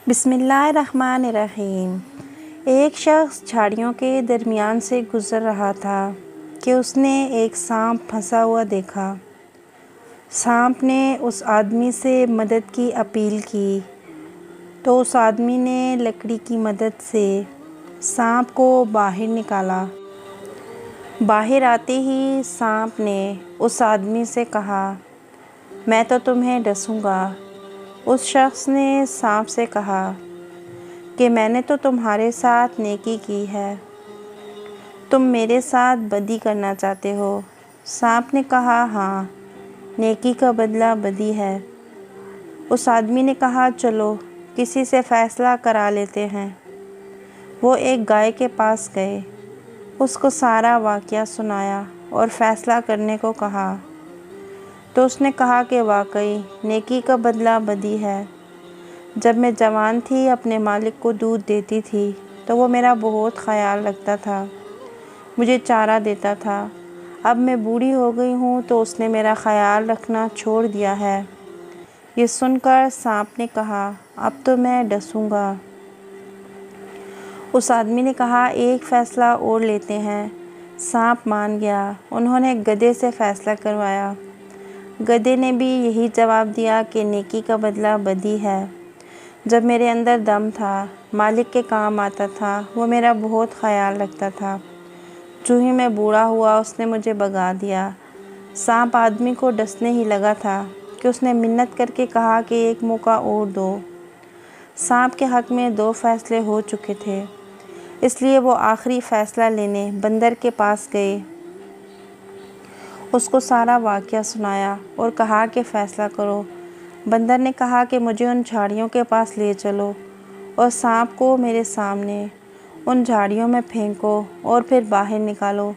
بسم اللہ الرحمن الرحیم۔ ایک شخص جھاڑیوں کے درمیان سے گزر رہا تھا کہ اس نے ایک سانپ پھنسا ہوا دیکھا۔ سانپ نے اس آدمی سے مدد کی اپیل کی تو اس آدمی نے لکڑی کی مدد سے سانپ کو باہر نکالا۔ باہر آتے ہی سانپ نے اس آدمی سے کہا، میں تو تمہیں ڈسوں گا۔ اس شخص نے سانپ سے کہا کہ میں نے تو تمہارے ساتھ نیکی کی ہے، تم میرے ساتھ بدی کرنا چاہتے ہو۔ سانپ نے کہا، ہاں، نیکی کا بدلہ بدی ہے۔ اس آدمی نے کہا، چلو کسی سے فیصلہ کرا لیتے ہیں۔ وہ ایک گائے کے پاس گئے، اس کو سارا واقعہ سنایا اور فیصلہ کرنے کو کہا تو اس نے کہا کہ واقعی نیکی کا بدلہ بدی ہے۔ جب میں جوان تھی اپنے مالک کو دودھ دیتی تھی تو وہ میرا بہت خیال رکھتا تھا، مجھے چارہ دیتا تھا۔ اب میں بوڑھی ہو گئی ہوں تو اس نے میرا خیال رکھنا چھوڑ دیا ہے۔ یہ سن کر سانپ نے کہا، اب تو میں ڈسوں گا۔ اس آدمی نے کہا، ایک فیصلہ اور لیتے ہیں۔ سانپ مان گیا۔ انہوں نے گدھے سے فیصلہ کروایا۔ گدھے نے بھی یہی جواب دیا کہ نیکی کا بدلہ بدی ہے۔ جب میرے اندر دم تھا، مالک کے کام آتا تھا، وہ میرا بہت خیال رکھتا تھا۔ جو ہی میں بوڑھا ہوا اس نے مجھے بھگا دیا۔ سانپ آدمی کو ڈسنے ہی لگا تھا کہ اس نے منت کر کے کہا کہ ایک موقع اور دو۔ سانپ کے حق میں 2 فیصلے ہو چکے تھے، اس لیے وہ آخری فیصلہ لینے بندر کے پاس گئے۔ اس کو سارا واقعہ سنایا اور کہا کہ فیصلہ کرو۔ بندر نے کہا کہ مجھے ان جھاڑیوں کے پاس لے چلو اور سانپ کو میرے سامنے ان جھاڑیوں میں پھینکو اور پھر باہر نکالو،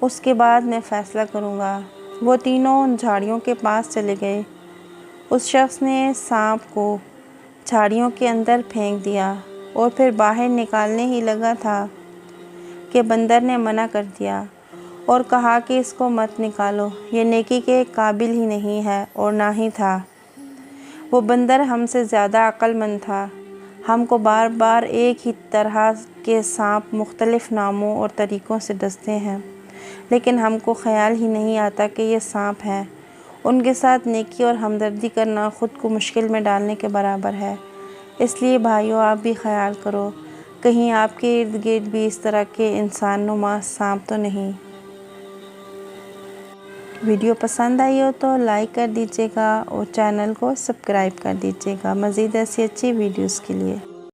اس کے بعد میں فیصلہ کروں گا۔ وہ تینوں ان جھاڑیوں کے پاس چلے گئے۔ اس شخص نے سانپ کو جھاڑیوں کے اندر پھینک دیا اور پھر باہر نکالنے ہی لگا تھا کہ بندر نے منع کر دیا اور کہا کہ اس کو مت نکالو، یہ نیکی کے قابل ہی نہیں ہے اور نہ ہی تھا۔ وہ بندر ہم سے زیادہ عقل مند تھا۔ ہم کو بار بار ایک ہی طرح کے سانپ مختلف ناموں اور طریقوں سے ڈستے ہیں، لیکن ہم کو خیال ہی نہیں آتا کہ یہ سانپ ہیں۔ ان کے ساتھ نیکی اور ہمدردی کرنا خود کو مشکل میں ڈالنے کے برابر ہے۔ اس لیے بھائیو، آپ بھی خیال کرو، کہیں آپ کے ارد گرد بھی اس طرح کے انسان نما سانپ تو نہیں۔ ویڈیو پسند آئی ہو تو لائک کر دیجیے گا اور چینل کو سبسکرائب کر دیجیے گا مزید ایسی اچھی ویڈیوز کے لیے۔